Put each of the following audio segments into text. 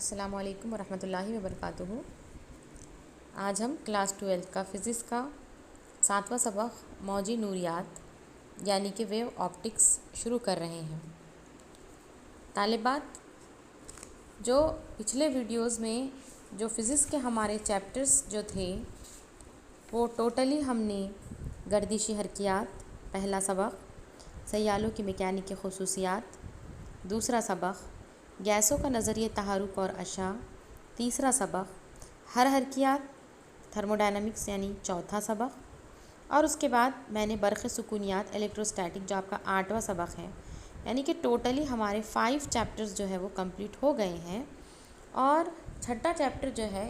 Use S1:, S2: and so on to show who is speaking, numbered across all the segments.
S1: अस्सलामु अलैकुम वरहमतुल्लाहि वबरकातुहू। आज हम क्लास 12 का फ़िज़िक्स का 7वां सबक मौजी नूरियात यानी कि वेव ऑप्टिक्स शुरू कर रहे हैं। तालिबात, जो पिछले वीडियोस में जो फ़िज़िक्स के हमारे चैप्टर्स जो थे वो टोटली हमने गर्दिशी हरकियात पहला सबक, सैयालों की मैकेनिक की खुसूसियात दूसरा सबक, गैसों का नज़रिए तहारुक और अशा तीसरा सबक, हर हरकियात थर्मोडायनामिक्स यानी चौथा सबक, और उसके बाद मैंने बर्क़ सुकूनियात इलेक्ट्रोस्टैटिक जो आपका 8वां सबक है। यानी कि टोटली हमारे 5 चैप्टर्स जो है वो कंप्लीट हो गए हैं और छठा चैप्टर जो है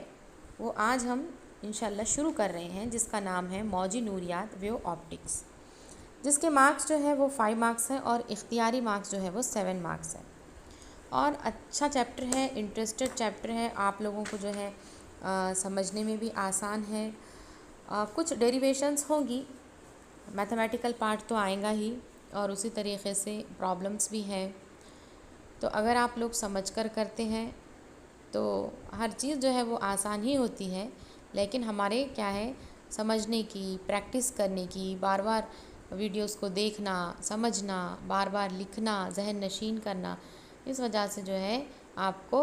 S1: वो आज हम इंशाल्लाह शुरू कर रहे हैं, जिसका नाम है मौजी नूरियात वेव ऑप्टिक्स, जिसके मार्क्स जो है वो 5 मार्क्स हैं और इख्तियारी मार्क्स जो है वो 7 मार्क्स है। और अच्छा चैप्टर है, इंटरेस्टेड चैप्टर है, आप लोगों को जो है समझने में भी आसान है। कुछ डेरिवेशंस होंगी, मैथमेटिकल पार्ट तो आएगा ही और उसी तरीक़े से प्रॉब्लम्स भी हैं। तो अगर आप लोग समझकर करते हैं तो हर चीज़ जो है वो आसान ही होती है, लेकिन हमारे क्या है समझने की, प्रैक्टिस करने की, बार बार वीडियोस को देखना, समझना, बार बार लिखना, जहन नशीन करना, इस वजह से जो है आपको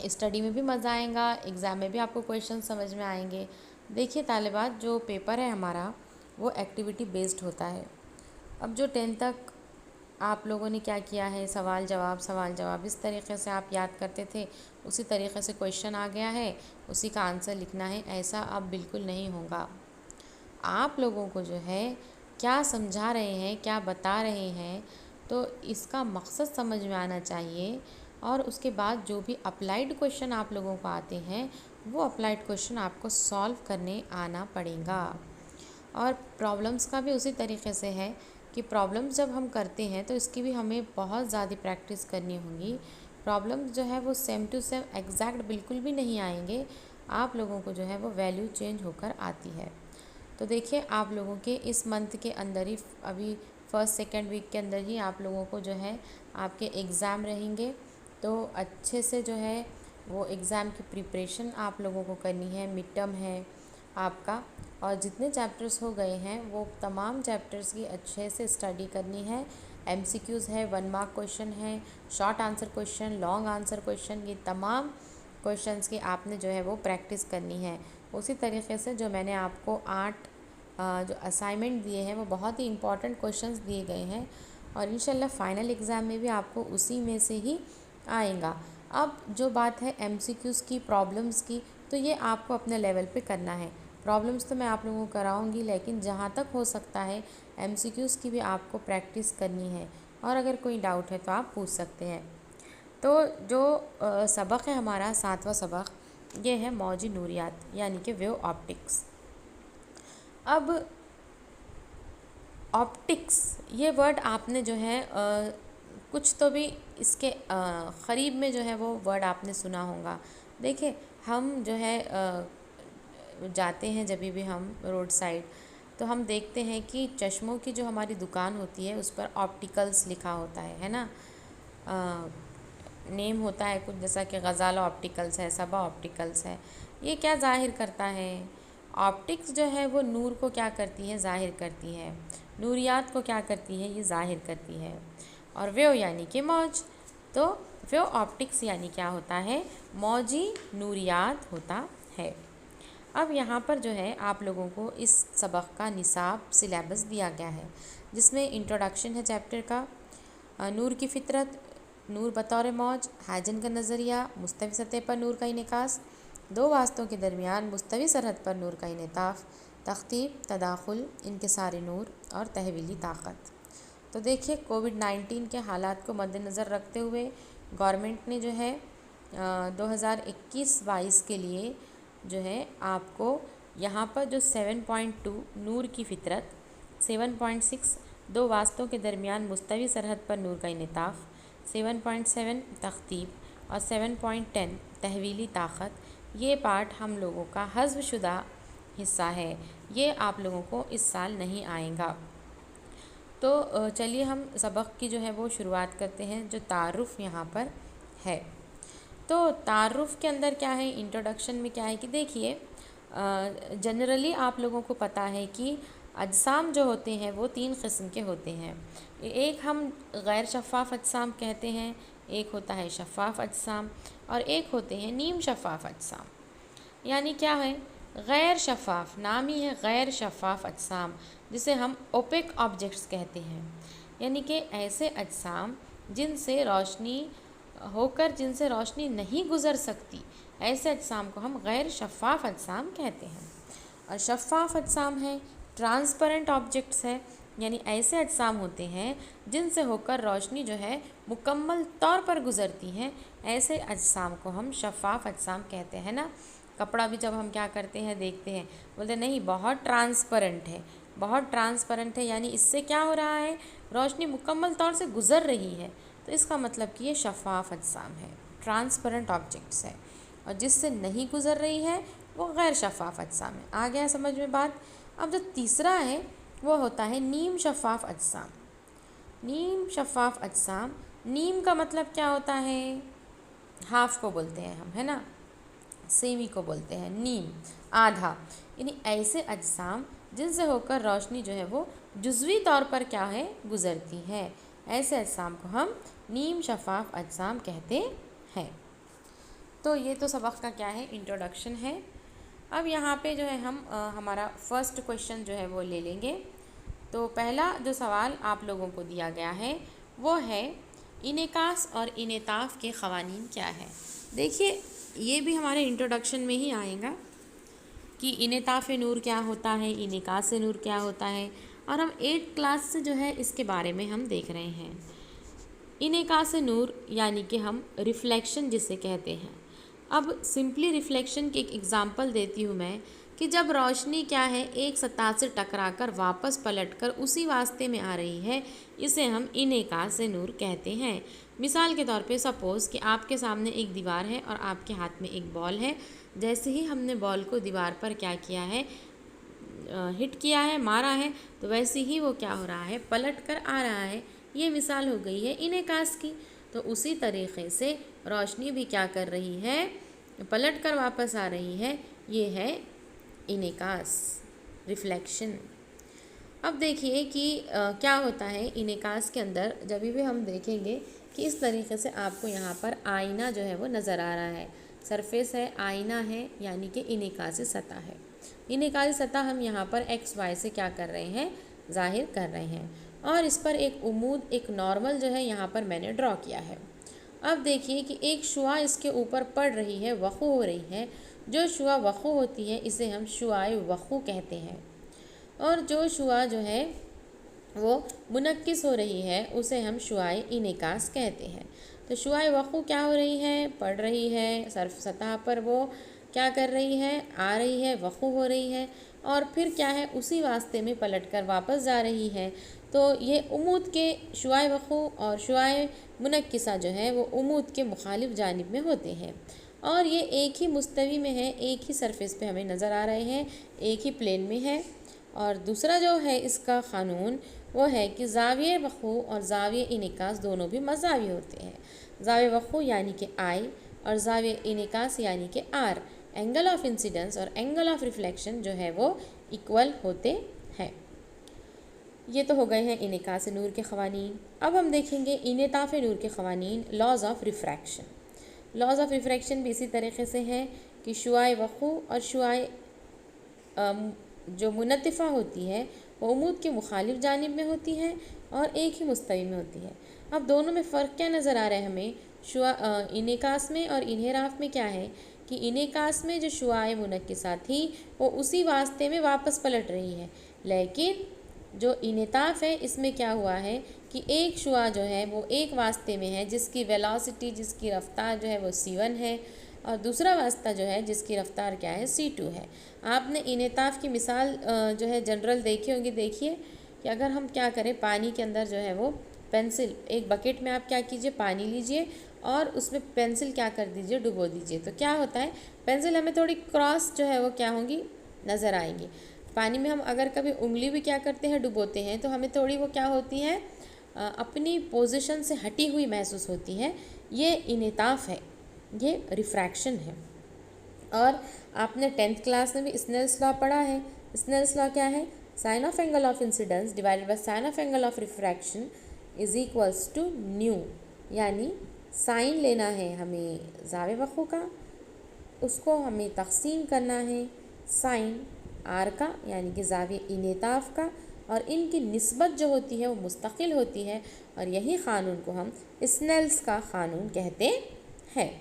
S1: स्टडी में भी मज़ा आएगा, एग्ज़ाम में भी आपको क्वेश्चन समझ में आएंगे। देखिए तालिबात, जो पेपर है हमारा वो एक्टिविटी बेस्ड होता है। अब जो 10th तक आप लोगों ने क्या किया है, सवाल जवाब इस तरीक़े से आप याद करते थे, उसी तरीक़े से क्वेश्चन आ गया है, उसी का आंसर लिखना है, ऐसा अब बिल्कुल नहीं होगा। आप लोगों को जो है क्या समझा रहे हैं, क्या बता रहे हैं, तो इसका मकसद समझ में आना चाहिए। और उसके बाद जो भी अप्लाइड क्वेश्चन आप लोगों को आते हैं वो अप्लाइड क्वेश्चन आपको सॉल्व करने आना पड़ेगा। और प्रॉब्लम्स का भी उसी तरीक़े से है कि प्रॉब्लम्स जब हम करते हैं तो इसकी भी हमें बहुत ज़्यादा प्रैक्टिस करनी होगी। प्रॉब्लम्स जो है वो सेम टू सेम एग्जैक्ट बिल्कुल भी नहीं आएंगे, आप लोगों को जो है वो वैल्यू चेंज होकर आती है। तो देखिए, आप लोगों के इस मंथ के अंदर ही, अभी फर्स्ट सेकेंड वीक के अंदर ही आप लोगों को जो है आपके एग्ज़ाम रहेंगे, तो अच्छे से जो है वो एग्ज़ाम की प्रिपरेशन आप लोगों को करनी है। मिड टर्म है आपका, और जितने चैप्टर्स हो गए हैं वो तमाम चैप्टर्स की अच्छे से स्टडी करनी है। MCQs है, 1 मार्क क्वेश्चन है, short answer question, long answer question, ये तमाम क्वेश्चंस की आपने जो है वो प्रैक्टिस करनी है। उसी तरीक़े से जो मैंने आपको 8 जो असाइनमेंट दिए हैं वो बहुत ही इम्पॉर्टेंट क्वेश्चंस दिए गए हैं और इंशाल्लाह फ़ाइनल एग्ज़ाम में भी आपको उसी में से ही आएगा। अब जो बात है MCQs की, प्रॉब्लम्स की, तो ये आपको अपने लेवल पे करना है। प्रॉब्लम्स तो मैं आप लोगों को कराऊंगी, लेकिन जहाँ तक हो सकता है MCQs की भी आपको प्रैक्टिस करनी है, और अगर कोई डाउट है तो आप पूछ सकते हैं। तो जो सबक है हमारा 7वां सबक, ये है मौजी नूरियात यानी कि वेव ऑप्टिक्स। अब ऑप्टिक्स ये वर्ड आपने जो है कुछ तो भी इसके क़रीब में जो है वो वर्ड आपने सुना होगा। देखिए, हम जो है जाते हैं जब भी हम रोड साइड, तो हम देखते हैं कि चश्मों की जो हमारी दुकान होती है उस पर ऑप्टिकल्स लिखा होता है ना। नेम होता है कुछ, जैसा कि गज़ाला ऑप्टिकल्स है, सबा ऑप्टिकल्स है। ये क्या ज़ाहिर करता है? ऑप्टिक्स जो है वो नूर को क्या करती है, ज़ाहिर करती है। नूरियात को क्या करती है, ये ज़ाहिर करती है। और वेव यानी कि मौज, तो वेव ऑप्टिक्स यानी क्या होता है, मौजी नूरियात होता है। अब यहाँ पर जो है आप लोगों को इस सबक का निसाब सिलेबस दिया गया है, जिसमें इंट्रोडक्शन है चैप्टर का, नूर की फ़ितरत, नूर बतौर मौज, हाइजन का नज़रिया, मुस्तवी सतह पर नूर का इनेकास, 2 वास्तों के दरमियान मुस्तवी सरहद पर नूर का इनेताफ़, तख्तीब, तदाखुल, इनकिसार नूर और तहवीली ताकत। तो देखिए, कोविड-19 के हालात को मद्देनज़र रखते हुए गवर्नमेंट ने जो है 2021-22 के लिए जो है आपको यहाँ पर जो 7.2 नूर की फ़ितरत, 7.6 2 वास्तों के दरमियान मुस्तवी सरहद पर नूर का इनेताफ़, 7.7 तख्तीब और 7.10 तहवीली ताकत, ये पार्ट हम लोगों का हज़्फ़ शुदा हिस्सा है। ये आप लोगों को इस साल नहीं आएगा। तो चलिए हम सबक की जो है वो शुरुआत करते हैं। जो तारुफ़ यहाँ पर है, तो तारुफ के अंदर क्या है, इंट्रोडक्शन में क्या है कि देखिए, जनरली आप लोगों को पता है कि अजसाम जो होते हैं वो 3 किस्म के होते हैं। एक हम गैर शफ़ाफ़ अजसाम कहते हैं, एक होता है शफ़ाफ़ अजसाम, और एक होते हैं नीम शफ़ाफ़ अजसाम। यानी क्या है, गैर शफ़ाफ़, नाम ही है गैर शफ़ाफ़ अजसाम, जिसे हम ओपेक ऑब्जेक्ट्स कहते हैं। यानी कि ऐसे अजसाम जिनसे रोशनी नहीं गुज़र सकती, ऐसे अजसाम को हम गैर शफ़ाफ़ अजसाम कहते हैं। और शफ़ाफ़ अजसाम है ट्रांसपेरेंट ऑब्जेक्ट्स है, यानी ऐसे अजसाम होते हैं जिनसे होकर रोशनी जो है मुकम्मल तौर पर गुज़रती है, ऐसे अजसाम को हम शफ़ाफ़ अजसाम कहते हैं ना। कपड़ा भी जब हम क्या करते हैं, देखते हैं, बोलते नहीं बहुत ट्रांसपेरेंट है, बहुत ट्रांसपेरेंट है, यानी इससे क्या हो रहा है, रोशनी मुकम्मल तौर से गुज़र रही है, तो इसका मतलब कि ये शफ़ाफ़ अजसाम है, ट्रांसपेरेंट ऑब्जेक्ट्स है। और जिससे नहीं गुज़र रही है वो गैर शफ़ाफ़ अजसाम है। आ गया समझ में बात। अब जो तीसरा है वो होता है नीम शफ़ाफ़ अजसाम। नीम शफ़ाफ़ अजसाम, नीम का मतलब क्या होता है, हाफ़ को बोलते हैं हम, है ना, सेमी को बोलते हैं नीम, आधा। यानी ऐसे अजसाम जिनसे होकर रोशनी जो है वो जुज़वी तौर पर क्या है, गुज़रती है, ऐसे अजसाम को हम नीम शफ़ाफ़ अजसाम कहते हैं। तो ये तो सबक का क्या है, इंट्रोडक्शन है। अब यहाँ पे जो है हम हमारा फर्स्ट क्वेश्चन जो है वो ले लेंगे। तो पहला जो सवाल आप लोगों को दिया गया है वो है इनेकास और इनेताफ़ के क़वानीन क्या है। देखिए, ये भी हमारे इंट्रोडक्शन में ही आएगा कि इनेताफ़ नूर क्या होता है, इनेकास नूर क्या होता है, और हम 8th क्लास से जो है इसके बारे में हम देख रहे हैं। इनेकास नूर यानी कि हम रिफ़्लेक्शन जिसे कहते हैं। अब सिंपली रिफ़्लेक्शन की एक एग्ज़ाम्पल देती हूँ मैं कि जब रोशनी क्या है एक सतह से टकराकर वापस पलटकर उसी वास्ते में आ रही है, इसे हम इनेकास नूर कहते हैं। मिसाल के तौर पे सपोज़ कि आपके सामने एक दीवार है और आपके हाथ में एक बॉल है। जैसे ही हमने बॉल को दीवार पर क्या किया है, हिट किया है, मारा है, तो वैसे ही वो क्या हो रहा है, पलट कर आ रहा है। ये मिसाल हो गई है इनेकास की। तो उसी तरीक़े से रोशनी भी क्या कर रही है, पलट कर वापस आ रही है। ये है इनेकास, रिफ़्लेक्शन। अब देखिए कि क्या होता है इनेकास के अंदर, जब भी हम देखेंगे कि इस तरीके से आपको यहाँ पर आईना जो है वो नज़र आ रहा है, सरफेस है, आईना है, यानी कि इनेकासी सतह है। इनेकासी सतह हम यहाँ पर XY से क्या कर रहे हैं, ज़ाहिर कर रहे हैं, और इस पर एक उमूद, एक नॉर्मल जो है यहाँ पर मैंने ड्रॉ किया है। अब देखिए कि एक शुआ इसके ऊपर पड़ रही है, वक़ू हो रही है। जो शुआ वक़ू होती है इसे हम शुआए वक़ू कहते हैं, और जो शुआ जो है वो मुनक्किस हो रही है उसे हम शुआए इनेकास कहते हैं। तो शुआए वक़ू क्या हो रही है, पड़ रही है, सर्फ सतह पर वो क्या कर रही है, आ रही है, वक़ू हो रही है, और फिर क्या है, उसी वास्ते में पलटकर वापस जा रही है। तो ये उमूद के शुआए वक़ू और शुआए मुनक्किसा जो है वो उमूद के मुखालिफ जानिब में होते हैं, और ये एक ही मुस्तवी में है, एक ही सरफेस पे हमें नज़र आ रहे हैं, एक ही प्लेन में है। और दूसरा जो है इसका क़ानून वो है कि ज़ाविये वक़ू और ज़ाविये इनेकास दोनों भी मज़ावी होते हैं। ज़ाविये वक़ू यानी कि आई, और ज़ाविये इनेकास यानी कि आर। एंगल ऑफ इंसिडेंस और एंगल ऑफ रिफ्लेक्शन जो है वो इक्वल होते हैं। ये तो हो गए हैं इनेकास नूर के क़वानीन। अब हम देखेंगे इनेताफ़ नूर के क़वानीन, laws of refraction. Laws of refraction भी इसी तरीके से है कि शुआए वक़ू और शुआए जो मुनत्तिफ़ा होती है वो उमूद के मुखालिफ जानिब में होती है और एक ही मुस्तवी में होती है। अब दोनों में फ़र्क क्या नज़र आ रहा है हमें, इनेकास में और इन्हेराफ़ में क्या है कि इनेकास में जो शुआए मुनक्किसा थी वो उसी वास्ते में वापस पलट रही है, लेकिन जो इनेताफ़ है इसमें क्या हुआ है कि एक शुआ जो है वो एक वास्ते में है जिसकी वेलोसिटी, जिसकी रफ़्तार जो है वो c1 है, और दूसरा वास्ता जो है जिसकी रफ़्तार क्या है, c2 है। आपने इनेताफ़ की मिसाल जो है जनरल देखी होंगी। देखिए कि अगर हम क्या करें, पानी के अंदर जो है वो पेंसिल, एक बकेट में आप क्या कीजिए, पानी लीजिए और उसमें पेंसिल क्या कर दीजिए, डुबो दीजिए। तो क्या होता है, पेंसिल हमें थोड़ी क्रॉस जो है वो क्या होंगी, नज़र आएंगी। पानी में हम अगर कभी उंगली भी क्या करते हैं, डुबोते हैं, तो हमें थोड़ी वो क्या होती है, अपनी पोजीशन से हटी हुई महसूस होती है। ये इनेताफ़ है, ये रिफ्रैक्शन है। और आपने 10th क्लास में भी स्नेल्स लॉ पढ़ा है। स्नेल्स लॉ क्या है? Sine of angle of incidence divided by sine of angle of refraction is equals to mu. यानी साइन लेना है हमें ज़ावे वक़ू का, उसको हमें तक़सीम करना है साइन आर का यानी कि ज़ावे इनेताफ़ का, और इनकी निस्बत जो होती है वो मुस्तकिल होती है, और यही क़ानून को हम स्नेल्स का क़ानून कहते हैं।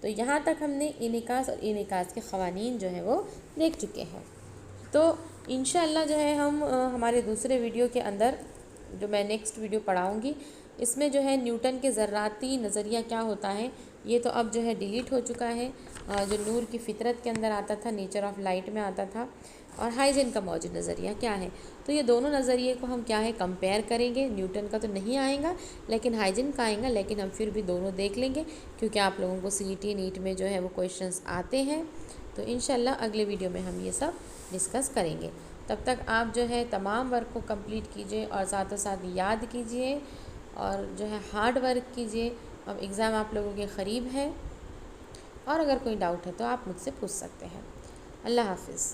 S1: तो यहाँ तक हमने इनेकास और इनेकास के क़वानीन जो है वो देख चुके हैं। तो इंशाअल्लाह जो है हम हमारे दूसरे वीडियो के अंदर जो मैं नेक्स्ट वीडियो पढ़ाऊँगी, इसमें जो है न्यूटन के ज़र्राती नज़रिया क्या होता है ये तो अब जो है डिलीट हो चुका है। जो नूर की फ़ितरत के अंदर आता था, नेचर ऑफ लाइट में आता था, और हाइजन का मौजूद नज़रिया क्या है। तो ये दोनों नज़रिए को हम क्या है कंपेयर करेंगे। न्यूटन का तो नहीं आएगा लेकिन हाइजन का आएगा, लेकिन हम फिर भी दोनों देख लेंगे क्योंकि आप लोगों को सीईटी नीट में जो है वो क्वेश्चंस आते हैं। तो इंशाल्लाह अगले वीडियो में हम ये सब डिस्कस करेंगे। तब तक आप जो है तमाम वर्क को कंप्लीट कीजिए और साथों साथ याद कीजिए और जो है हार्ड वर्क कीजिए। अब एग्ज़ाम आप लोगों के क़रीब है और अगर कोई डाउट है तो आप मुझसे पूछ सकते हैं। अल्लाह हाफ़िज़।